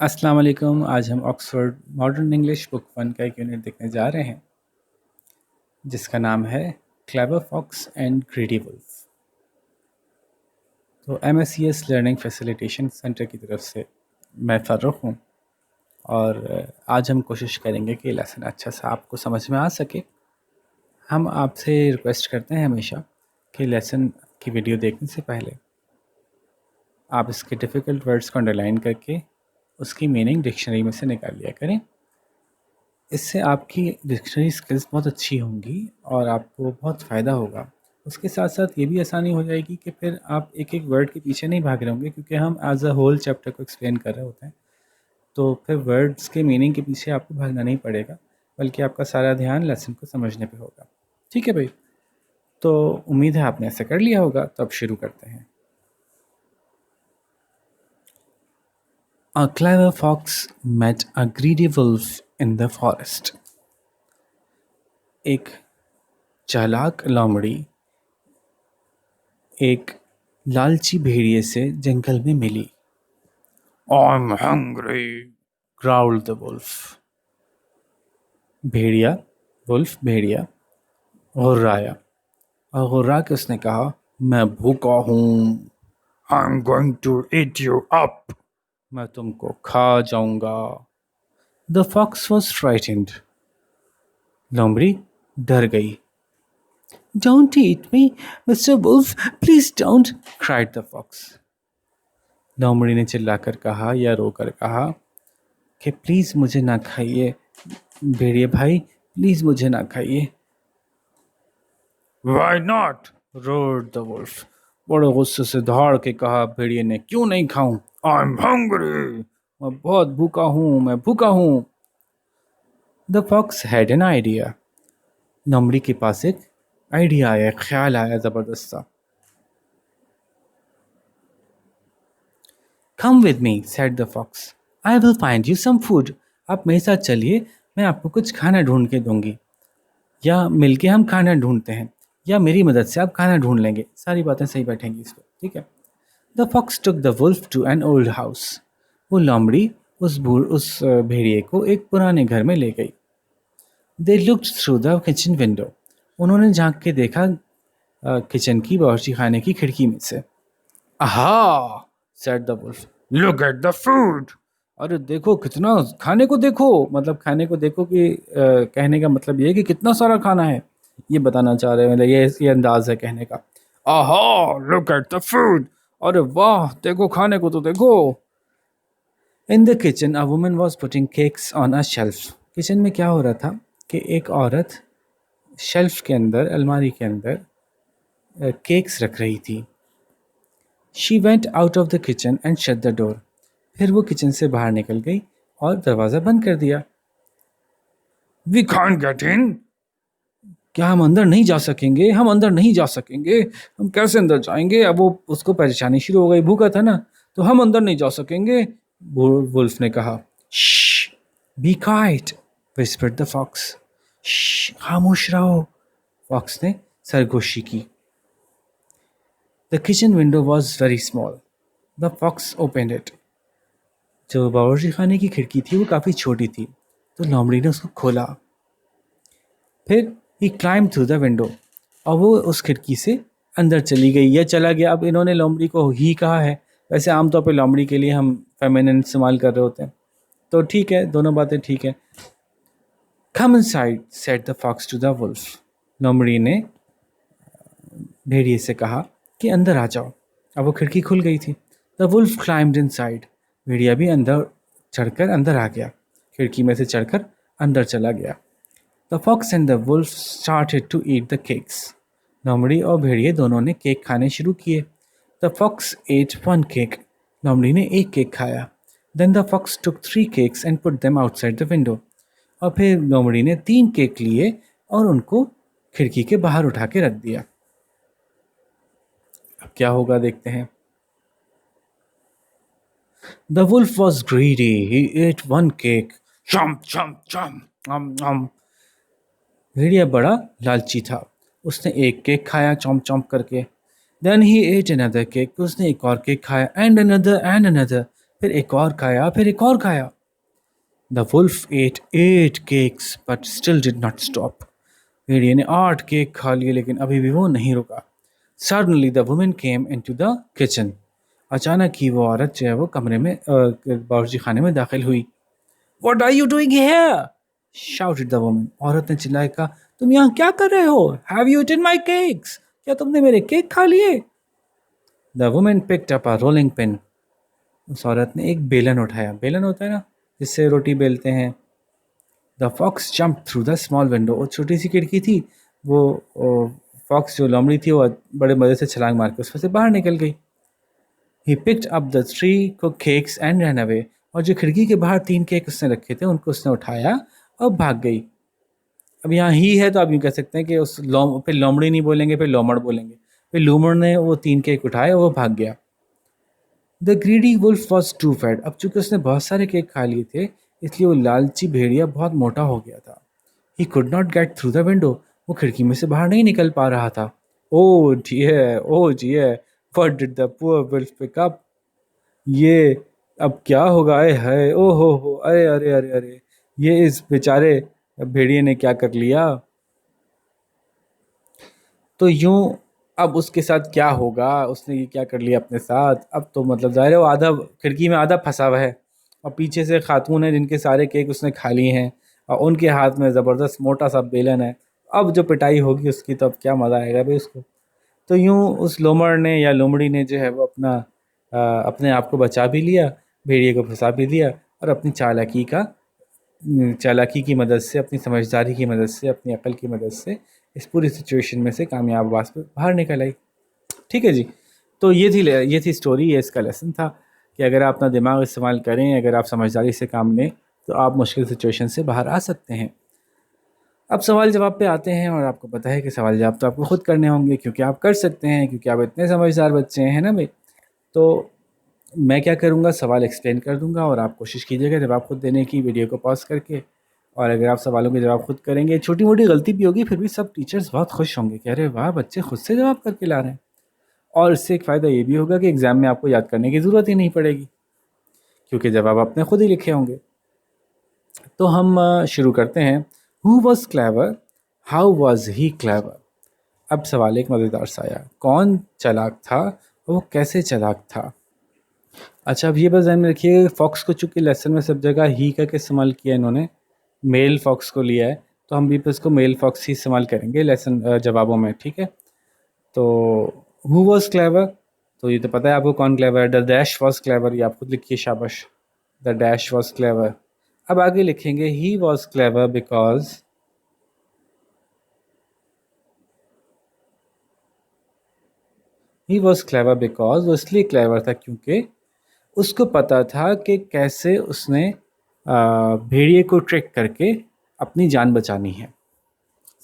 अस्सलाम वालेकुम। आज हम Oxford modern English book one का एक यूनिट देखने जा रहे हैं जिसका नाम है clever fox and greedy wolf. तो MSCS लर्निंग फैसिलिटेशन सेंटर की तरफ से मैं फ़र्रुख हूँ और आज हम कोशिश करेंगे कि लेसन अच्छा सा आपको समझ में आ सके। हम आपसे रिक्वेस्ट करते हैं हमेशा कि लेसन की वीडियो देखने से पहले आप इसके डिफ़िकल्ट वर्ड्स को अंडरलाइन करके उसकी मीनिंग डिक्शनरी में से निकाल लिया करें। इससे आपकी डिक्शनरी स्किल्स बहुत अच्छी होंगी और आपको बहुत फ़ायदा होगा। उसके साथ साथ ये भी आसानी हो जाएगी कि फिर आप एक एक वर्ड के पीछे नहीं भाग रहे होंगे, क्योंकि हम एज अ होल चैप्टर को एक्सप्लेन कर रहे होते हैं। तो फिर वर्ड्स के मीनिंग के पीछे आपको भागना नहीं पड़ेगा, बल्कि आपका सारा ध्यान लेसन को समझने पे होगा। ठीक है भाई, तो उम्मीद है आपने ऐसा कर लिया होगा। तो अब शुरू करते हैं। A clever fox met a greedy wolf in the forest. एक चालाक लोमड़ी एक लालची भेड़िए से जंगल में मिली। I'm hungry, growled the wolf. भेड़िया भेड़िया गुर्राया और गुर्रा के उसने कहा, मैं भूखा हूँ। I'm going to eat you up. मैं तुमको खा जाऊंगा। The fox was frightened. लोमड़ी डर गई। Don't eat me, Mr. Wolf, please don't, cried the fox. लोमड़ी ने चिल्लाकर कहा या रोकर कहा कि प्लीज़ मुझे ना खाइए भेड़िए भाई, प्लीज़ मुझे ना खाइए। Why not? roared the wolf. बड़े गुस्से से दहाड़ के कहा भेड़िए ने, क्यों नहीं खाऊं? I'm hungry. मैं बहुत भूखा हूँ, मैं भूखा हूँ। The fox had an idea. लोमड़ी के पास एक आइडिया आया, ख्याल आया ज़बरदस्त सा। Come with me, said the fox. I will find you some food. आप मेरे साथ चलिए, मैं आपको कुछ खाना ढूंढ के दूंगी। या मिलके हम खाना ढूंढते हैं, या मेरी मदद से आप खाना ढूंढ लेंगे। सारी बातें सही बैठेंगी इस पर, ठीक है। The fox took the wolf to an old house. वो लोमड़ी उस भेड़िए को एक पुराने घर में ले गई। They looked through the kitchen window. उन्होंने झांक के देखा किचन की बावर्ची खाने की खिड़की में से। आहा, said the wolf. Look at the food. अरे देखो कितना खाने को देखो, मतलब खाने को देखो कि कहने का मतलब ये है कि कितना सारा खाना है, ये बताना चाह रहे हैं। मतलब ये अंदाज है कहने का। आहा, look at the food. अरे वाह, देखो खाने को तो देखो। In the kitchen, a woman was putting cakes on a shelf. Kitchen में क्या हो रहा था कि एक औरत शेल्फ के अंदर, अलमारी के अंदर केक्स रख रही थी। She went out of the kitchen and shut the door. फिर वो किचन से बाहर निकल गई और दरवाज़ा बंद कर दिया। We can't get in. क्या हम अंदर नहीं जा सकेंगे? हम अंदर नहीं जा सकेंगे। हम कैसे अंदर जाएंगे? अब वो उसको परेशानी शुरू हो गई, भूखा था ना, तो हम अंदर नहीं जा सकेंगे। वुल्फ ने कहा। Shh, be quiet, whispered the fox. Shh, खामोश रहो, फॉक्स ने सरगोशी की। The kitchen window was very small. The fox opened it. जो बावर्ची खाने की खिड़की थी वो काफ़ी छोटी थी, तो लोमड़ी ने उसको खोला। फिर ही क्लाइम थ्रू द विंडो, और वो उस खिड़की से अंदर चली गई या चला गया। अब इन्होंने लोमड़ी को ही कहा है, वैसे आमतौर पे लोमड़ी के लिए हम फेमिनिन इस्तेमाल कर रहे होते हैं, तो ठीक है, दोनों बातें ठीक है। Come inside, said the fox to the wolf. लोमड़ी ने भेड़िए से कहा कि अंदर आ जाओ। अब वो खिड़की खुल गई थी। The wolf climbed inside. भेड़िया भी अंदर चढ़कर अंदर आ गया, खिड़की में से चढ़कर अंदर चला गया। The fox and the wolf started to eat the cakes. लोमड़ी और भेड़िए दोनों ने केक खाने शुरू किए। The fox ate one cake. लोमड़ी ने एक केक खाया। Then the fox took 3 cakes and put them outside the window. और फिर लोमड़ी ने 3 केक लिए और उनको खिड़की के बाहर उठा के रख दिया। अब क्या होगा देखते हैं। The wolf was greedy. He ate 1 cake. Chomp, chomp, chomp. भेड़िया बड़ा लालची था, उसने एक केक खाया चॉम्प चॉम्प करके। Then he ate another cake. उसने एक और केक खाया, and another and another. फिर एक और खाया, फिर एक और खाया। The wolf ate 8 cakes but still did not stop. भेड़िए ने 8 केक खा लिए लेकिन अभी भी वो नहीं रुका। Suddenly the woman came into the kitchen. अचानक ही वो औरत जो है वो कमरे में बावर्ची खाने में दाखिल हुई। What are you doing here? shouted the woman. औरत ने चिल्लाकर कहा, तुम यहाँ क्या कर रहे हो? Have you eaten my cakes? क्या तुमने मेरे केक खा लिए? The woman picked up a rolling pin. उस औरत ने एक बेलन उठाया। बेलन होता है ना, जिससे रोटी बेलते हैं। The fox jumped through the small window. वो छोटी सी खिड़की थी, वो फॉक्स जो लोमड़ी थी वो बड़े मज़े से छलांग मार के उसमें से बाहर निकल गई। He picked up the 3 cooked cakes and ran away. और जो खिड़की के बाहर 3 केक उसने रखे थे उनको उसने उठाया और भाग गई। अब यहाँ ही है तो आप यूँ कह सकते हैं कि उस फिर लोमड़ी नहीं बोलेंगे, फिर लोमड़ बोलेंगे। फिर लूमड़ ने वो 3 केक उठाए और वो भाग गया। The greedy wolf was too fat. अब चूंकि उसने बहुत सारे केक खा लिए थे इसलिए वो लालची भेड़िया बहुत मोटा हो गया था। He could not get through the window. वो खिड़की में से बाहर नहीं निकल पा रहा था। Oh dear, oh dear, what did the poor wolf pick up. ये अब क्या होगा? आए हाय, ओ हो, अरे अरे अरे अरे, ये इस बेचारे भेड़िए ने क्या कर लिया। तो यूं अब उसके साथ क्या होगा, उसने ये क्या कर लिया अपने साथ। अब तो मतलब ज़ाहिर है वो आधा खिड़की में आधा फंसा हुआ है और पीछे से खातून है जिनके सारे केक उसने खा लिए हैं और उनके हाथ में ज़बरदस्त मोटा सा बेलन है। अब जो पिटाई होगी उसकी तो अब क्या मज़ा आएगा भाई उसको। तो यूं उस लोमड़ ने या लोमड़ी ने जो है वो अपने आप को बचा भी लिया, भेड़िए को फंसा भी दिया और अपनी चालाकी की मदद से, अपनी समझदारी की मदद से, अपनी अकल की मदद से इस पूरी सिचुएशन में से कामयाब बाहर निकल आई। ठीक है जी। तो ये थी स्टोरी, ये इसका लेसन था कि अगर आप अपना दिमाग इस्तेमाल करें, अगर आप समझदारी से काम लें तो आप मुश्किल सिचुएशन से बाहर आ सकते हैं। अब सवाल जवाब पे आते हैं और आपको पता है कि सवाल जवाब तो आपको खुद करने होंगे क्योंकि आप कर सकते हैं, क्योंकि आप इतने समझदार बच्चे हैं ना भाई। तो मैं क्या करूँगा, सवाल एक्सप्लेन कर दूँगा और आप कोशिश कीजिएगा जवाब खुद देने की, वीडियो को पॉज करके। और अगर आप सवालों के जवाब खुद करेंगे, छोटी मोटी गलती भी होगी फिर भी सब टीचर्स बहुत खुश होंगे कि अरे वाह, बच्चे खुद से जवाब करके ला रहे हैं। और इससे एक फ़ायदा ये भी होगा कि एग्ज़ाम में आपको याद करने की ज़रूरत ही नहीं पड़ेगी क्योंकि जवाब आपने खुद ही लिखे होंगे। तो हम शुरू करते हैं। Who was clever, how was he clever. अब सवाल एक मज़ेदार सा आया, कौन चालाक था, वो कैसे चालाक था। अच्छा, अब ये बस ध्यान में रखिए, फॉक्स को चूँकि लेसन में सब जगह ही का इस्तेमाल किया इन्होंने, मेल फॉक्स को लिया है, तो हम भी इसको मेल फॉक्स ही इस्तेमाल करेंगे लेसन जवाबों में। ठीक है। तो हु वॉज क्लेवर, तो ये तो पता है आपको कौन क्लेवर है। द डैश वॉज क्लेवर, ये आप खुद लिखिए, शाबाश। The dash was clever. अब आगे लिखेंगे he was clever because he was clever because, वो इसलिए क्लेवर था क्योंकि उसको पता था कि कैसे उसने भेड़िए को ट्रिक करके अपनी जान बचानी है।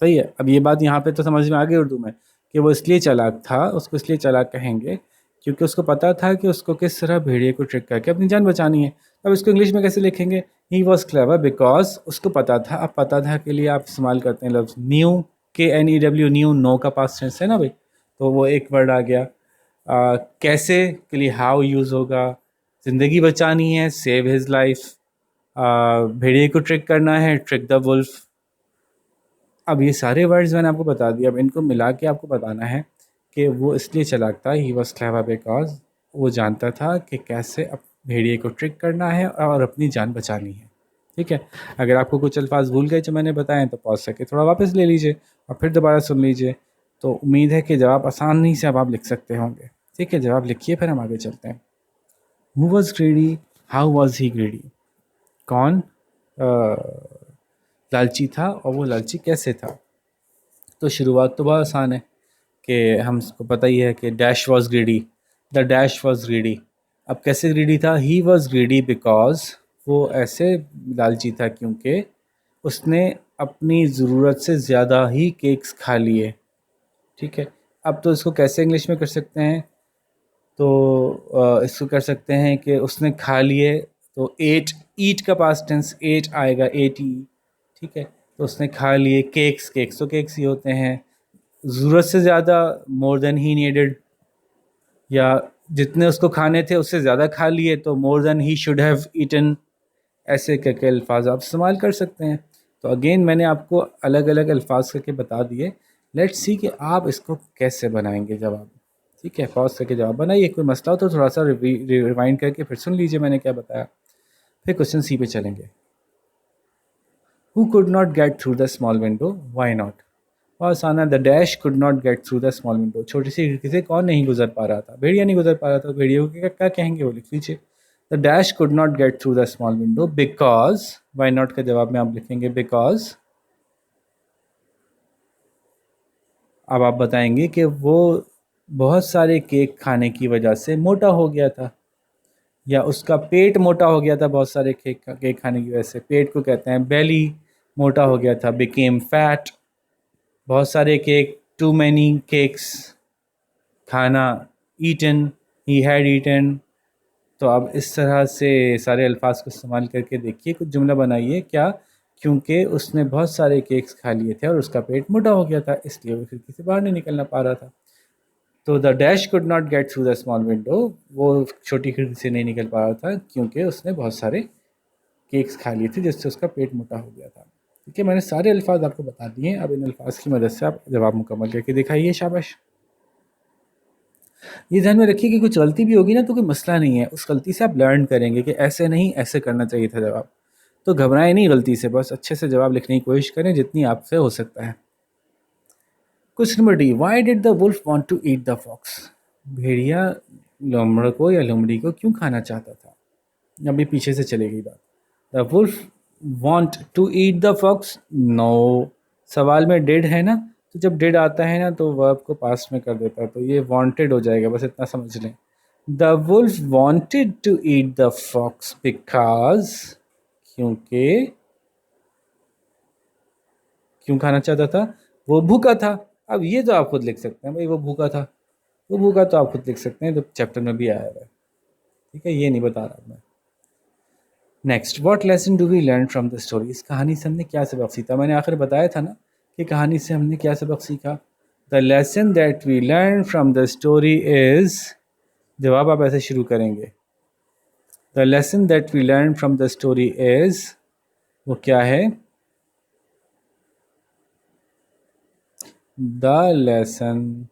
सही है। अब ये बात यहाँ पे तो समझ में आ गई उर्दू में कि वो इसलिए चालाक था, उसको इसलिए चालाक कहेंगे क्योंकि उसको पता था कि उसको किस तरह भेड़िए को ट्रिक करके अपनी जान बचानी है। अब इसको इंग्लिश में कैसे लिखेंगे, ही वॉज क्लेवर बिकॉज उसको पता था। अब पता था के लिए आप इस्तेमाल करते हैं लफ्ज़ न्यू, KNEW, न्यू, नो का पास्ट टेंस है ना भाई, तो वो एक वर्ड आ गया। कैसे के लिए हाउ यूज़ होगा। ज़िंदगी बचानी है, सेव हिज लाइफ। भेड़िए को ट्रिक करना है, ट्रिक द वुल्फ। अब ये सारे वर्ड्स मैंने आपको बता दिए, अब इनको मिला के आपको बताना है कि वो इसलिए चालाक था, ही वॉज क्लेवर बिकॉज वो जानता था कि कैसे भेड़िए को ट्रिक करना है और अपनी जान बचानी है। ठीक है। अगर आपको कुछ अल्फाज भूल गए जो मैंने बताए तो पॉज करके थोड़ा वापस ले लीजिए और फिर दोबारा सुन लीजिए। तो उम्मीद है कि जवाब आसानी से अब आप लिख सकते होंगे। ठीक है, जवाब लिखिए फिर हम आगे चलते हैं। Who was greedy, how was he greedy. कौन लालची था और वो लालची कैसे था। तो शुरुआत तो बहुत आसान है कि हमको पता ही है कि dash was greedy, the dash was greedy. अब कैसे ग्रीडी था, ही वॉज ग्रीडी बिकॉज वो ऐसे लालची था क्योंकि उसने अपनी ज़रूरत से ज़्यादा ही केक्स खा लिए। ठीक है। अब तो इसको कैसे इंग्लिश में कर सकते हैं, तो इसको कर सकते हैं कि उसने खा लिए, तो एट, ईट का पास्ट टेंस एट आएगा, एट ई। ठीक है। तो उसने खा लिए केक्स, केक्स तो केक्स ही होते हैं। ज़रूरत से ज़्यादा, मोर देन ही नीडेड, या जितने उसको खाने थे उससे ज़्यादा खा लिए, तो more than he should have eaten, ऐसे करके अल्फाज आप इस्तेमाल कर सकते हैं। तो अगेन मैंने आपको अलग अलग अल्फाज करके बता दिए। लेट्स सी कि आप इसको कैसे बनाएंगे जवाब। ठीक है, पॉज करके जवाब बनाइए। कोई मसला हो तो थोड़ा सा रिवाइंड करके फिर सुन लीजिए मैंने क्या बताया। फिर क्वेश्चन सी पे चलेंगे। Who could not get through the small window, why not. और आसान है, the dash could not get through the small window. छोटी सी खिड़की से कौन नहीं गुजर पा रहा था? भेड़िया नहीं गुजर पा रहा था। भेड़िया को क्या कहेंगे वो लिख लीजिए। The dash could not get through the small window because, why not के जवाब में आप लिखेंगे बिकॉज। अब आप बताएंगे कि वो बहुत सारे केक खाने की वजह से मोटा हो गया था, या उसका पेट मोटा हो गया था बहुत सारे केक खाने की वजह से। पेट को कहते हैं बेली। मोटा हो गया था, बिकेम फैट। बहुत सारे केक, टू मैनी केक्स। खाना, ईटन, ही हैड ईटन। तो अब इस तरह से सारे अल्फाज को इस्तेमाल करके देखिए, कुछ जुमला बनाइए। क्या? क्योंकि उसने बहुत सारे केक्स खा लिए थे और उसका पेट मोटा हो गया था, इसलिए वो खिड़की से बाहर नहीं निकलना पा रहा था। तो the dash could not get through the small window, वो छोटी खिड़की से नहीं निकल पा रहा था क्योंकि उसने बहुत सारे केक्स खा लिए थे जिससे उसका पेट मोटा हो गया था। ठीक है, मैंने सारे अल्फाज आपको बता दिए। अब इन अल्फाज की मदद से आप जवाब मुकम्मल करके दिखाइए। शाबाश। ये ध्यान में रखिए कि कुछ गलती भी होगी ना तो कोई मसला नहीं है, उस गलती से आप लर्न करेंगे कि ऐसे नहीं, ऐसे करना चाहिए था जवाब। तो घबराएं नहीं गलती से, बस अच्छे से जवाब लिखने की कोशिश करें जितनी आपसे हो सकता है। Question number D, why did the wolf want to eat the fox. भेड़िया लोमड़ को या लोमड़ी को क्यों खाना चाहता था? अभी पीछे से चली गई बात। The wolf want to eat the fox, no. सवाल में डिड है ना, तो जब डिड आता है ना तो वर्ब को पास्ट में कर देता है, तो ये वांटेड हो जाएगा, बस इतना समझ लें। The wolf wanted to eat the fox because, क्योंकि, क्यों खाना चाहता था? वो भूखा था। अब ये तो आप खुद लिख सकते हैं भाई, वो भूखा था। वो भूखा तो आप खुद लिख सकते हैं, तो चैप्टर में भी आया हुआ है। ठीक है, ये नहीं बता रहा मैं। Next, what lesson do we learn from the story. इस कहानी से हमने क्या सबक सीखा? मैंने आखिर बताया था ना कि कहानी से हमने क्या सबक सीखा। The lesson that we learn from the story is, जवाब आप ऐसे शुरू करेंगे। The lesson that we learn from the story is, वो क्या है? The lesson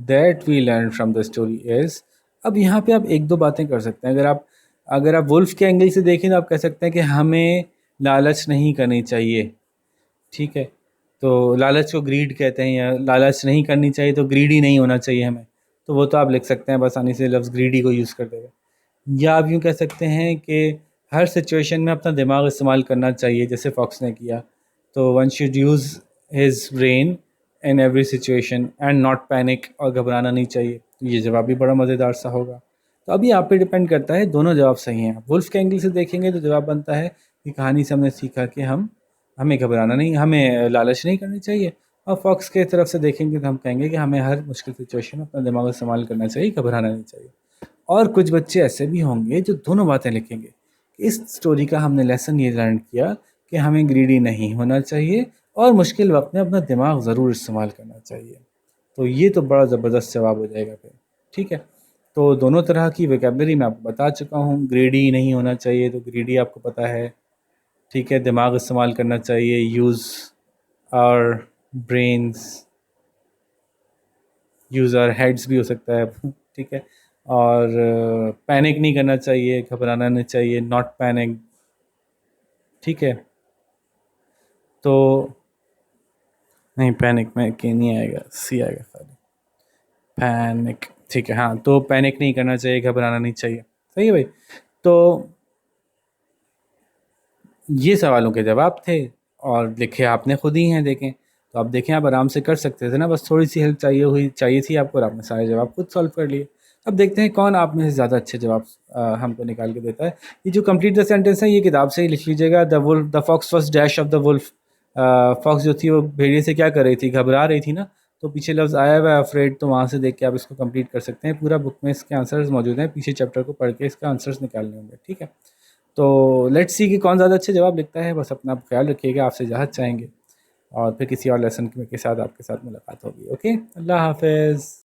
that we learn from the story is. अब यहाँ पे आप एक दो बातें कर सकते हैं। अगर आप वुल्फ के एंगल से देखें तो आप कह सकते हैं कि हमें लालच नहीं करनी चाहिए। ठीक है, तो लालच को ग्रीड कहते हैं, या लालच नहीं करनी चाहिए तो ग्रीडी नहीं होना चाहिए हमें। तो वो तो आप लिख सकते हैं आसानी से लफ्ज़ ग्रीडी को यूज़ करते हुए। या आप यूँ कह सकते हैं कि हर सिचुएशन में अपना दिमाग इस्तेमाल करना चाहिए, जैसे फॉक्स ने किया। तो one should use his brain in every situation and not panic, और घबराना नहीं चाहिए। तो ये जवाब भी बड़ा मज़ेदार सा होगा। तो अभी आप पे डिपेंड करता है, दोनों जवाब सही हैं। वुल्फ के एंगल से देखेंगे तो जवाब बनता है कि कहानी से हमने सीखा कि हमें घबराना नहीं, हमें लालच नहीं करनी चाहिए। और फॉक्स के तरफ से देखेंगे तो हम कहेंगे कि हमें हर मुश्किल सिचुएशन में अपना दिमाग इस्तेमाल करना चाहिए, घबराना नहीं चाहिए। और कुछ बच्चे ऐसे भी होंगे जो दोनों बातें लिखेंगे। इस स्टोरी का हमने लेसन ये लर्न किया कि हमें ग्रीडी नहीं होना चाहिए और मुश्किल वक्त में अपना दिमाग ज़रूर इस्तेमाल करना चाहिए। तो ये तो बड़ा ज़बरदस्त जवाब हो जाएगा फिर। ठीक है, तो दोनों तरह की वोकैबलरी मैं आपको बता चुका हूँ। ग्रीडी नहीं होना चाहिए, तो ग्रीडी आपको पता है। ठीक है, दिमाग इस्तेमाल करना चाहिए, यूज़ और ब्रेन्स, यूज़ और हेड्स भी हो सकता है। ठीक है, और पैनिक नहीं करना चाहिए, घबराना नहीं चाहिए, नॉट पैनिक। ठीक है, तो नहीं, पैनिक में के नहीं आएगा, सी आएगा खाली, पैनिक। ठीक है, हाँ, तो पैनिक नहीं करना चाहिए, घबराना नहीं चाहिए। सही है भाई। तो ये सवालों के जवाब थे, और लिखे आपने खुद ही हैं, देखें। तो आप देखें, आप आराम से कर सकते थे ना, बस थोड़ी सी हेल्प चाहिए थी आपको, और आपने सारे जवाब खुद सॉल्व कर लिए। अब देखते हैं कौन आप में से ज़्यादा अच्छे जवाब हमको निकाल के देता है। ये जो कंप्लीट द सेंटेंस है, ये किताब से ही लिख लीजिएगा। The fox first dash of the wolf. Fox जो थी वो भेड़िए से क्या कर रही थी? घबरा रही थी ना। तो पीछे लफ्ज़ आया हुआ है अफ्रेड, तो वहाँ से देख के आप इसको कंप्लीट कर सकते हैं। पूरा बुक में इसके आंसर्स मौजूद हैं, पीछे चैप्टर को पढ़ के इसका आंसर्स निकालने होंगे। ठीक है, तो लेट्स सी कि कौन ज़्यादा अच्छे जवाब लिखता है। बस अपना ख्याल रखिएगा, आपसे इजाज़त चाहेंगे, और फिर किसी और लेसन के साथ आपके साथ मुलाकात होगी। ओके, अल्लाह हाफ़िज़।